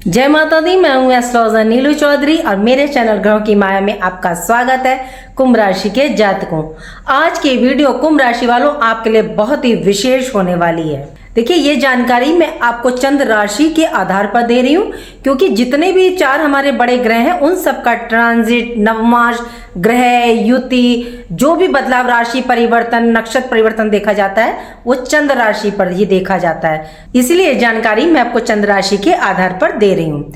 जय माता दी। मैं हूँ एस्ट्रोलॉजर नीलू चौधरी और मेरे चैनल ग्रहों की माया में आपका स्वागत है। कुंभ राशि के जातकों, आज की वीडियो कुंभ राशि वालों आपके लिए बहुत ही विशेष होने वाली है। देखिए, ये जानकारी मैं आपको चंद्र राशि के आधार पर दे रही हूँ, क्योंकि जितने भी चार हमारे बड़े ग्रह हैं उन सब का ट्रांजिट, नवमाश, ग्रह युति, जो भी बदलाव, राशि परिवर्तन, नक्षत्र परिवर्तन देखा जाता है वो चंद्र राशि पर ही देखा जाता है। इसलिए जानकारी मैं आपको चंद्र राशि के आधार पर दे रही हूँ।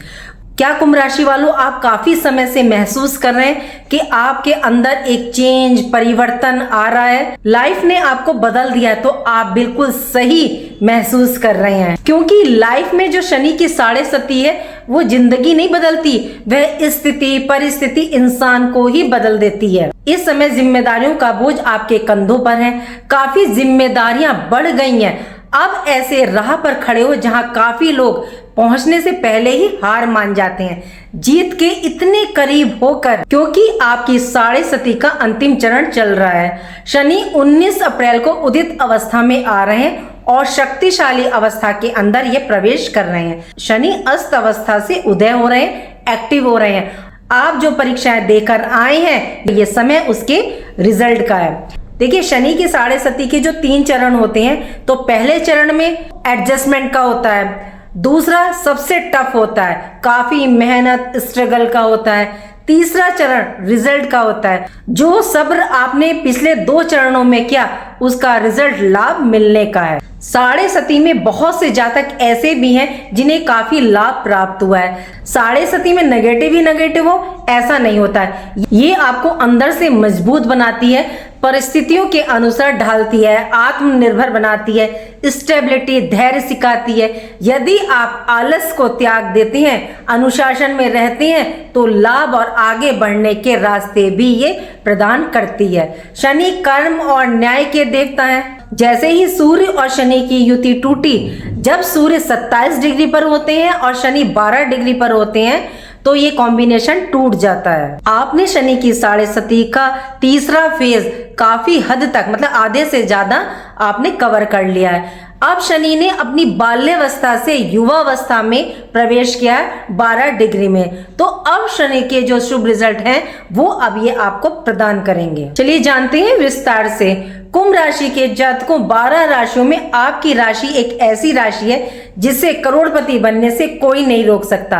क्या कुंभ राशि वालों, आप काफी समय से महसूस कर रहे हैं कि आपके अंदर एक चेंज, परिवर्तन आ रहा है, लाइफ ने आपको बदल दिया? तो आप बिल्कुल सही महसूस कर रहे हैं, क्योंकि लाइफ में जो शनि की साढ़े सती है वो जिंदगी नहीं बदलती, वह स्थिति परिस्थिति इंसान को ही बदल देती है। इस समय जिम्मेदारियों का बोझ आपके कंधों पर है, काफी जिम्मेदारियां बढ़ गई हैं। अब ऐसे राह पर खड़े हो जहां काफी लोग पहुंचने से पहले ही हार मान जाते हैं, जीत के इतने करीब होकर, क्योंकि आपकी साढ़े सती का अंतिम चरण चल रहा है। शनि 19 अप्रैल को उदित अवस्था में आ रहे हैं और शक्तिशाली अवस्था के अंदर ये प्रवेश कर रहे हैं। शनि अस्त अवस्था से उदय हो रहे हैं, एक्टिव हो रहे हैं। आप जो परीक्षाएं देकर आए हैं ये समय उसके रिजल्ट का है। देखिए, शनि की साढ़े सती के जो 3 चरण होते हैं, तो पहले चरण में एडजस्टमेंट का होता है, दूसरा सबसे टफ होता है, काफी मेहनत स्ट्रगल का होता है, तीसरा चरण रिजल्ट का होता है। जो सब्र आपने पिछले 2 चरणों में किया उसका रिजल्ट लाभ मिलने का है। साढ़े सती में बहुत से जातक ऐसे भी हैं जिन्हें काफी लाभ प्राप्त हुआ है। साढ़े सती में नेगेटिव ही नेगेटिव हो ऐसा नहीं होता है, ये आपको अंदर से मजबूत बनाती है, परिस्थितियों के अनुसार ढालती है, आत्मनिर्भर बनाती है, स्टेबिलिटी, धैर्य सिखाती है। यदि आप आलस को त्याग देते हैं, अनुशासन में रहते हैं, तो लाभ और आगे बढ़ने के रास्ते भी ये प्रदान करती है। शनि कर्म और न्याय के देवता हैं। जैसे ही सूर्य और शनि की युति टूटी, जब सूर्य 27 डिग्री पर होते हैं और शनि 12 डिग्री पर होते हैं, तो ये कॉम्बिनेशन टूट जाता है। आपने शनि की साढ़े सती का तीसरा फेज काफी हद तक, मतलब आधे से ज्यादा आपने कवर कर लिया है। अब शनि ने अपनी बाल्यावस्था से युवावस्था में प्रवेश किया है 12 डिग्री में, तो अब शनि के जो शुभ रिजल्ट हैं वो अब ये आपको प्रदान करेंगे। चलिए जानते हैं विस्तार से। कुंभ राशि के जातकों, 12 राशियों में आपकी राशि एक ऐसी राशि है जिसे करोड़पति बनने से कोई नहीं रोक सकता।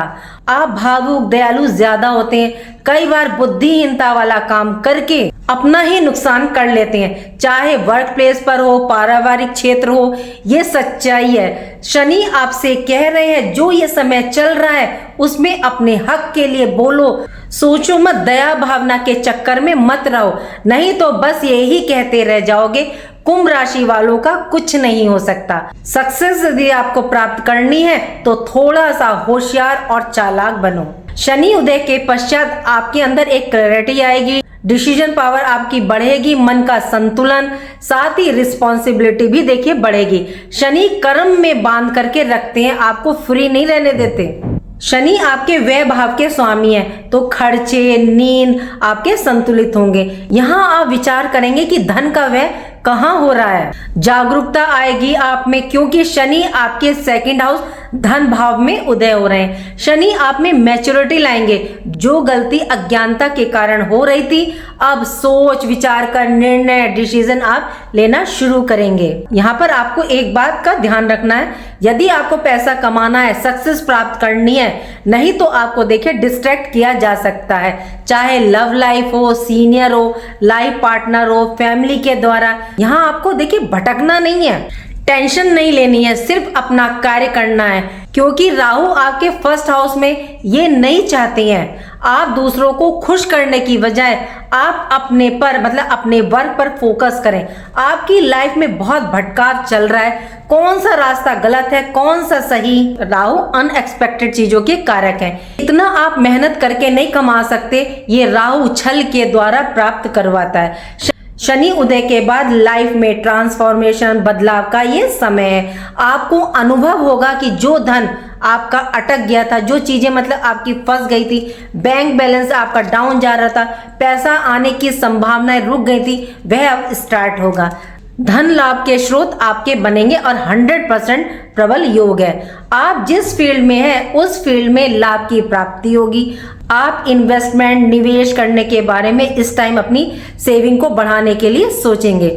आप भावुक, दयालु ज्यादा होते हैं, कई बार बुद्धिहीनता वाला काम करके अपना ही नुकसान कर लेते हैं, चाहे वर्क प्लेस पर हो, पारिवारिक क्षेत्र हो, ये सच्चाई है। शनि आपसे कह रहे हैं जो ये समय चल रहा है उसमें अपने हक के लिए बोलो, सोचो मत, दया भावना के चक्कर में मत रहो, नहीं तो बस यही कहते रह जाओगे। कुंभ राशि वालों का कुछ नहीं हो सकता। सक्सेस यदि आपको प्राप्त करनी है तो थोड़ा सा होशियार और चालाक बनो। शनि उदय के पश्चात आपके अंदर एक क्लैरिटी आएगी, डिसीजन पावर आपकी बढ़ेगी, मन का संतुलन, साथ ही रिस्पॉन्सिबिलिटी भी देखिए बढ़ेगी। शनि कर्म में बांध करके रखते हैं, आपको फ्री नहीं रहने देते। शनि आपके व्यय भाव के स्वामी हैं, तो खर्चे, नींद आपके संतुलित होंगे। यहाँ आप विचार करेंगे कि धन का व्यय कहाँ हो रहा है, जागरूकता आएगी आप में, क्योंकि शनि आपके 2nd हाउस धन भाव में उदय हो रहे हैं। शनि आप में मैच्योरिटी लाएंगे। जो गलती अज्ञानता के कारण हो रही थी, अब सोच विचार कर निर्णय, डिसीजन आप लेना शुरू करेंगे। यहाँ पर आपको एक बात का ध्यान रखना है, यदि आपको पैसा कमाना है, सक्सेस प्राप्त करनी है, नहीं तो आपको देखिए डिस्ट्रैक्ट किया जा सकता है, चाहे लव लाइफ हो, सीनियर हो, लाइफ पार्टनर हो, फैमिली के द्वारा। यहाँ आपको देखिए भटकना नहीं है, टेंशन नहीं लेनी है, सिर्फ अपना कार्य करना है, क्योंकि राहु आपके 1st हाउस में ये नहीं चाहते हैं। आप दूसरों को खुश करने की बजाय आप अपने पर, मतलब अपने वर्क पर फोकस करें। आपकी लाइफ में बहुत भटकाव चल रहा है, कौन सा रास्ता गलत है, कौन सा सही। राहु अनएक्सपेक्टेड चीजों के कारक हैं। इतना आप मेहनत करके नहीं कमा सकते, ये राहु छल के द्वारा प्राप्त करवाता है। शनि उदय के बाद लाइफ में ट्रांसफॉर्मेशन, बदलाव का ये समय है। आपको अनुभव होगा कि जो धन आपका अटक गया था, जो चीजें मतलब आपकी फंस गई थी, बैंक बैलेंस आपका डाउन जा रहा था, पैसा आने की संभावनाएं रुक गई थी, वह अब स्टार्ट होगा। धन लाभ के स्रोत आपके बनेंगे और 100% प्रबल योग है। आप जिस फील्ड में हैं उस फील्ड में लाभ की प्राप्ति होगी। आप इन्वेस्टमेंट निवेश करने के बारे में इस टाइम अपनी सेविंग को बढ़ाने के लिए सोचेंगे।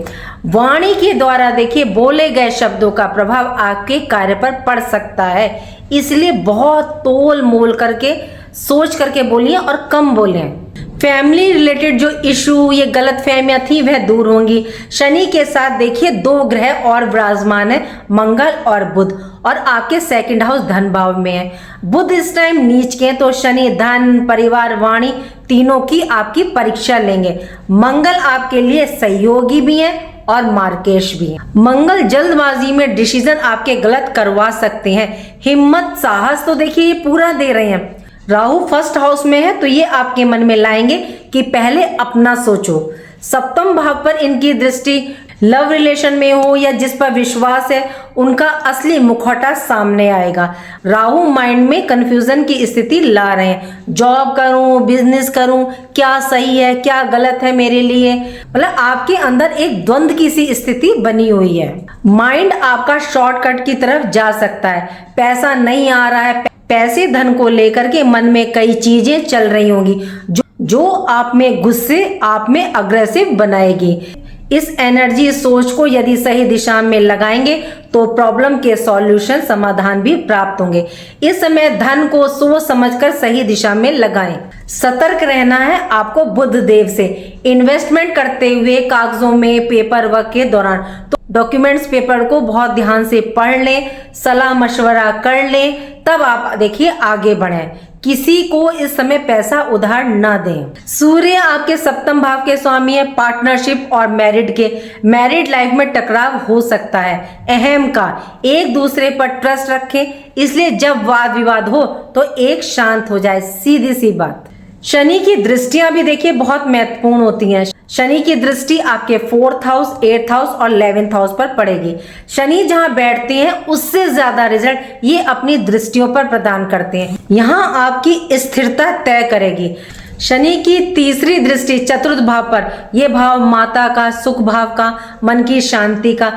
वाणी के द्वारा देखिए बोले गए शब्दों का प्रभाव आपके कार्य पर पड़ सकता है, इसलिए बहुत तोल मोल करके सोच करके बोलिए और कम बोलें। फैमिली रिलेटेड जो इशू, ये गलत फहमियां थी वह दूर होंगी। शनि के साथ देखिए 2 ग्रह और विराजमान है, मंगल और बुध, और आपके सेकंड हाउस धन भाव में है। बुध इस टाइम नीच के, तो शनि धन, परिवार, वाणी तीनों की आपकी परीक्षा लेंगे। मंगल आपके लिए सहयोगी भी है और मार्केश भी है। मंगल जल्दबाजी में डिसीजन आपके गलत करवा सकते हैं। हिम्मत साहस तो देखिए ये पूरा दे रहे हैं। राहु फर्स्ट हाउस में है, तो ये आपके मन में लाएंगे कि पहले अपना सोचो। सप्तम भाव पर इनकी दृष्टि लव रिलेशन में हो या जिस पर विश्वास है उनका असली मुखौटा सामने आएगा। राहु माइंड में कंफ्यूजन की स्थिति ला रहे हैं। जॉब करूं, बिजनेस करूं, क्या सही है क्या गलत है मेरे लिए, मतलब आपके अंदर एक द्वंद की सी स्थिति बनी हुई है। माइंड आपका शॉर्टकट की तरफ जा सकता है। पैसा नहीं आ रहा है, पैसे धन को लेकर के मन में कई चीजें चल रही होंगी जो आप में गुस्से, आप में अग्रेसिव बनाएगी। इस एनर्जी सोच को यदि सही दिशा में लगाएंगे तो प्रॉब्लम के सॉल्यूशन समाधान भी प्राप्त होंगे। इस समय धन को सोच समझकर सही दिशा में लगाएं। सतर्क रहना है आपको बुध देव से। इन्वेस्टमेंट करते हुए कागजों में पेपर वर्क के दौरान तो डॉक्यूमेंट्स पेपर को बहुत ध्यान से पढ़ लें, सलाह मशवरा कर लें, तब आप देखिए आगे बढ़ें। किसी को इस समय पैसा उधार ना दें। सूर्य आपके सप्तम भाव के स्वामी है। पार्टनरशिप और मैरिड लाइफ में टकराव हो सकता है। अहम का एक दूसरे पर ट्रस्ट रखें, इसलिए जब वाद विवाद हो तो एक शांत हो जाए, सीधी सी बात। शनि की दृष्टियां भी देखिए बहुत महत्वपूर्ण होती हैं। शनि की दृष्टि आपके 4th हाउस, 8th हाउस और 11th हाउस पर पड़ेगी। शनि जहां बैठते हैं उससे ज्यादा रिजल्ट ये अपनी दृष्टियों पर प्रदान करते हैं। यहां आपकी स्थिरता तय करेगी। शनि की तीसरी दृष्टि चतुर्थ भाव पर, यह भाव माता का, सुख भाव का, मन की शांति का।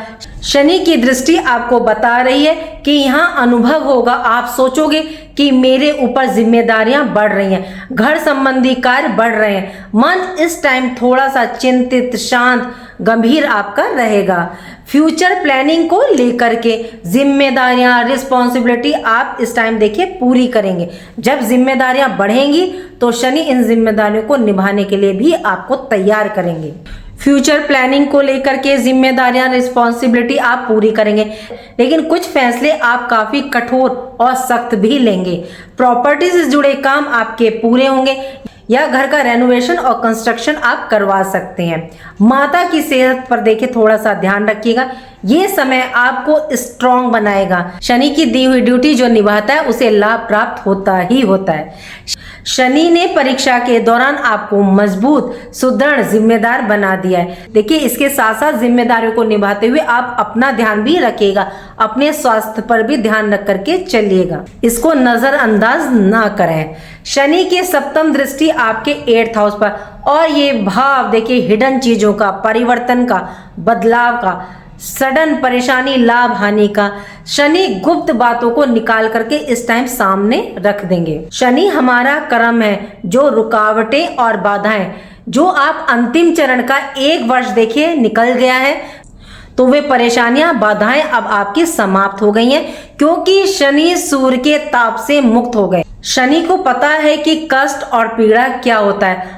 शनि की दृष्टि आपको बता रही है कि यहाँ अनुभव होगा, आप सोचोगे कि मेरे ऊपर जिम्मेदारियां बढ़ रही हैं, घर संबंधी कार्य बढ़ रहे हैं। मन इस टाइम थोड़ा सा चिंतित, शांत, गंभीर आपका रहेगा। फ्यूचर प्लानिंग को लेकर के जिम्मेदारियां, रिस्पॉन्सिबिलिटी आप इस टाइम देखिए पूरी करेंगे। जब जिम्मेदारियां बढ़ेंगी तो शनि इन जिम्मेदारियों को निभाने के लिए भी आपको तैयार करेंगे। फ्यूचर प्लानिंग को लेकर के जिम्मेदारियां, रिस्पॉन्सिबिलिटी आप पूरी करेंगे, लेकिन कुछ फैसले आप काफी कठोर और सख्त भी लेंगे। प्रॉपर्टी से जुड़े काम आपके पूरे होंगे या घर का रेनोवेशन और कंस्ट्रक्शन आप करवा सकते हैं। माता की सेहत पर देखिए थोड़ा सा ध्यान रखिएगा, ये समय आपको स्ट्रॉन्ग बनाएगा। शनि की दी हुई ड्यूटी जो निभाता है उसे लाभ प्राप्त होता ही होता है। शनि ने परीक्षा के दौरान आपको मजबूत, सुदृढ़, जिम्मेदार बना दिया है। देखिए इसके साथ साथ जिम्मेदारियों को निभाते हुए आप अपना ध्यान भी रखिएगा, अपने स्वास्थ्य पर भी ध्यान रख करके चलिएगा, इसको नजरअंदाज ना करें। शनि के सप्तम दृष्टि आपके 8th हाउस पर, और ये भाव देखिए हिडन चीजों का, परिवर्तन का, बदलाव का, सडन परेशानी, लाभ हानि का। शनि गुप्त बातों को निकाल करके इस टाइम सामने रख देंगे। शनि हमारा कर्म है, जो रुकावटें और बाधाएं, जो आप अंतिम चरण का 1 वर्ष देखिए निकल गया है, तो वे परेशानियां, बाधाएं अब आपकी समाप्त हो गई हैं, क्योंकि शनि सूर्य के ताप से मुक्त हो गए। शनि को पता है कि कष्ट और पीड़ा क्या होता है।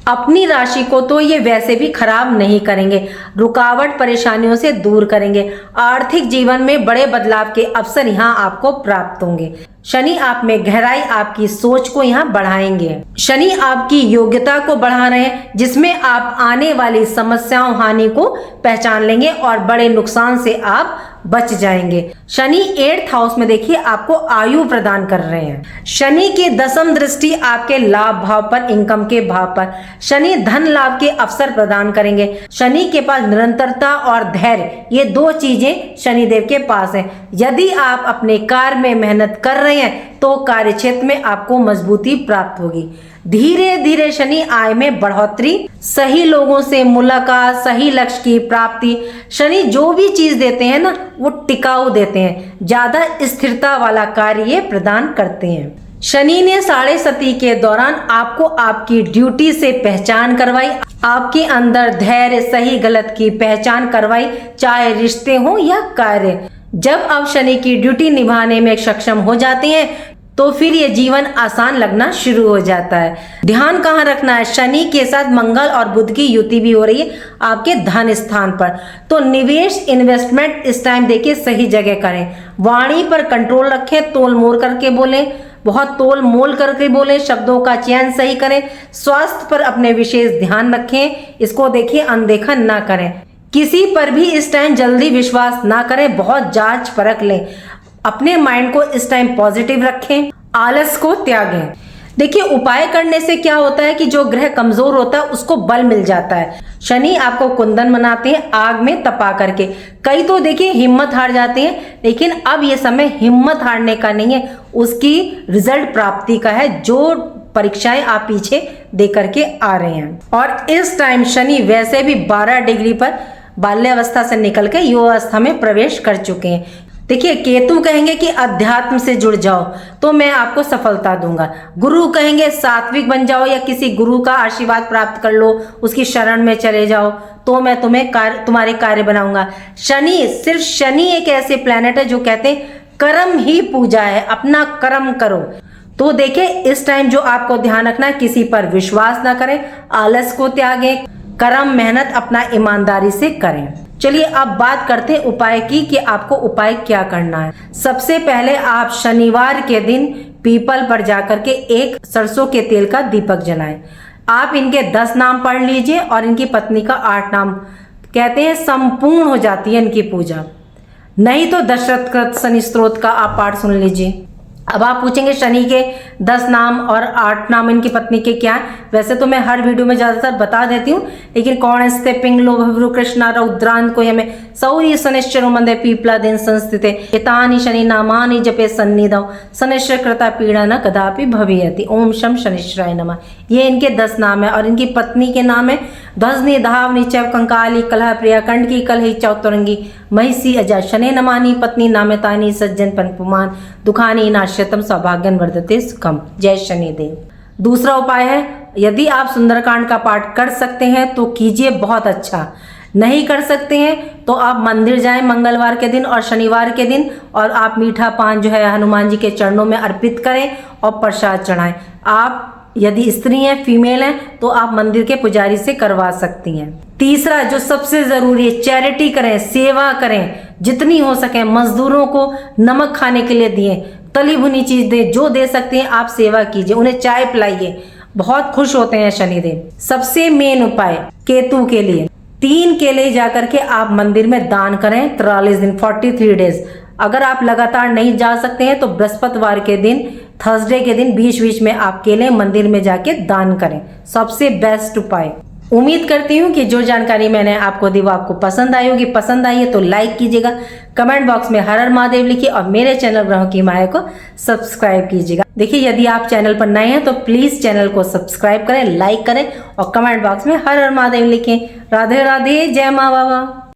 अपनी राशि को तो ये वैसे भी खराब नहीं करेंगे, रुकावट परेशानियों से दूर करेंगे। आर्थिक जीवन में बड़े बदलाव के अवसर यहाँ आपको प्राप्त होंगे। शनि आप में गहराई, आपकी सोच को यहाँ बढ़ाएंगे। शनि आपकी योग्यता को बढ़ा रहे हैं, जिसमें आप आने वाली समस्याओं, हानि को पहचान लेंगे और बड़े नुकसान से आप बच जाएंगे। शनि 8th हाउस में देखिए आपको आयु प्रदान कर रहे हैं। शनि की 10वीं दृष्टि आपके लाभ भाव पर, इनकम के भाव पर। शनि धन लाभ के अवसर प्रदान करेंगे। शनि के पास निरंतरता और धैर्य, ये 2 चीजें शनिदेव के पास हैं। यदि आप अपने कार्य में मेहनत कर रहे हैं तो कार्य क्षेत्र में आपको मजबूती प्राप्त होगी। धीरे धीरे शनि आय में बढ़ोतरी सही लोगों से मुलाकात, सही लक्ष्य की प्राप्ति। शनि जो भी चीज देते हैं ना वो टिकाऊ देते हैं, ज्यादा स्थिरता वाला कार्य ये प्रदान करते हैं। शनि ने 7.5 के दौरान आपको आपकी ड्यूटी से पहचान करवाई, आपके अंदर धैर्य, सही गलत की पहचान करवाई, चाहे रिश्ते हो या कार्य। जब आप शनि की ड्यूटी निभाने में सक्षम हो जाते हैं तो फिर ये जीवन आसान लगना शुरू हो जाता है। ध्यान कहाँ रखना है, शनि के साथ मंगल और बुध की युति भी हो रही है आपके धन स्थान पर, तो निवेश इन्वेस्टमेंट इस टाइम देखिए सही जगह करें। वाणी पर कंट्रोल रखें, तोल मोल करके बोलें, बहुत तोल मोल करके बोले, शब्दों का चयन सही करें। स्वास्थ्य पर अपने विशेष ध्यान रखें, इसको देखिए अनदेखा ना करें। किसी पर भी इस टाइम जल्दी विश्वास ना करें, बहुत जांच परख लें। अपने माइंड को इस टाइम पॉजिटिव रखें, आलस को त्यागें। देखिए उपाय करने से क्या होता है कि जो ग्रह कमजोर होता है उसको बल मिल जाता है। शनि आपको कुंदन बनाते हैं आग में तपा करके। कई तो देखिए हिम्मत हार जाते हैं, लेकिन अब ये समय हिम्मत हारने का नहीं है, उसकी रिजल्ट प्राप्ति का है, जो परीक्षाएं आप पीछे दे करके आ रहे हैं। और इस टाइम शनि वैसे भी 12 डिग्री पर बाल्यावस्था से निकल के युवावस्था में प्रवेश कर चुके हैं। देखिए केतु कहेंगे कि अध्यात्म से जुड़ जाओ तो मैं आपको सफलता दूंगा। गुरु कहेंगे सात्विक बन जाओ या किसी गुरु का आशीर्वाद प्राप्त कर लो, उसकी शरण में चले जाओ तो मैं तुम्हारे कार्य बनाऊंगा। शनि, सिर्फ शनि एक ऐसे प्लेनेट है जो कहते हैं कर्म ही पूजा है, अपना कर्म करो। तो देखिए इस टाइम जो आपको ध्यान रखना है, किसी पर विश्वास ना करें, आलस को त्यागें, कर्म मेहनत अपना ईमानदारी से करें। चलिए अब बात करते हैं उपाय की कि आपको उपाय क्या करना है। सबसे पहले आप शनिवार के दिन पीपल पर जाकर के एक सरसों के तेल का दीपक जलाएं। आप इनके 10 नाम पढ़ लीजिए और इनकी पत्नी का 8 नाम, कहते हैं संपूर्ण हो जाती है इनकी पूजा। नहीं तो दशरथ शनि स्तोत्र का आप पाठ सुन लीजिए। अब आप पूछेंगे शनि के 10 नाम और 8 नाम इनकी पत्नी के क्या है। वैसे तो मैं हर वीडियो में ज्यादातर बता देती हूँ, लेकिन कौणस्ते पिंगलो भृगु कृष्णा रौद्रांत को हमें सौरी शनिश्चरो मंदे पीपला दिन संस्थिते एतानि शनि नामानि जपे सन्निधौ शनिश्चर कृता पीड़ा न कदापि भवेयति। ओम शम शनिश्चराय नमः। ये इनके 10 नाम है। और इनकी पत्नी के नाम है ध्वजनी धावनी चैव कंकाली कलह प्रिया कंडकी कलही चौतरंगी महिषी अजा शने नमानी पत्नी नामेतानी सज्जन पनपुमान दुखानी नाश्यतम सौभाग्यन वर्धते सुखम। जय शनिदेव। दूसरा उपाय है, यदि आप सुंदरकांड का पाठ कर सकते हैं तो कीजिए, बहुत अच्छा। नहीं कर सकते हैं तो आप मंदिर जाएं मंगलवार के दिन और शनिवार के दिन, और आप मीठा पान जो है हनुमान जी के चरणों में अर्पित करें और प्रसाद चढ़ाएं। आप यदि स्त्री हैं, फीमेल हैं, तो आप मंदिर के पुजारी से करवा सकती हैं। तीसरा जो सबसे जरूरी है, चैरिटी करें, सेवा करें, जितनी हो सके। मजदूरों को नमक खाने के लिए दिए, तली भुनी चीज दें, जो दे सकते हैं आप सेवा कीजिए, उन्हें चाय पिलाइए, बहुत खुश होते हैं शनिदेव। सबसे मेन उपाय केतु के लिए 3 केले जाकर के आप मंदिर में दान करें 43 दिन 43 डेज। अगर आप लगातार नहीं जा सकते हैं तो बृहस्पतिवार के दिन, थर्सडे के दिन बीच बीच में आप केले मंदिर में जाके दान करें, सबसे बेस्ट उपाय। उम्मीद करती हूँ कि जो जानकारी मैंने आपको दी वो आपको पसंद आई होगी। पसंद आई है तो लाइक कीजिएगा, कमेंट बॉक्स में हर हर महादेव लिखिए और मेरे चैनल ग्रहों की माया को सब्सक्राइब कीजिएगा। देखिए यदि आप चैनल पर नए हैं तो प्लीज चैनल को सब्सक्राइब करें, लाइक करें और कमेंट बॉक्स में हर हर महादेव लिखें। राधे राधे, जय माँ बाबा।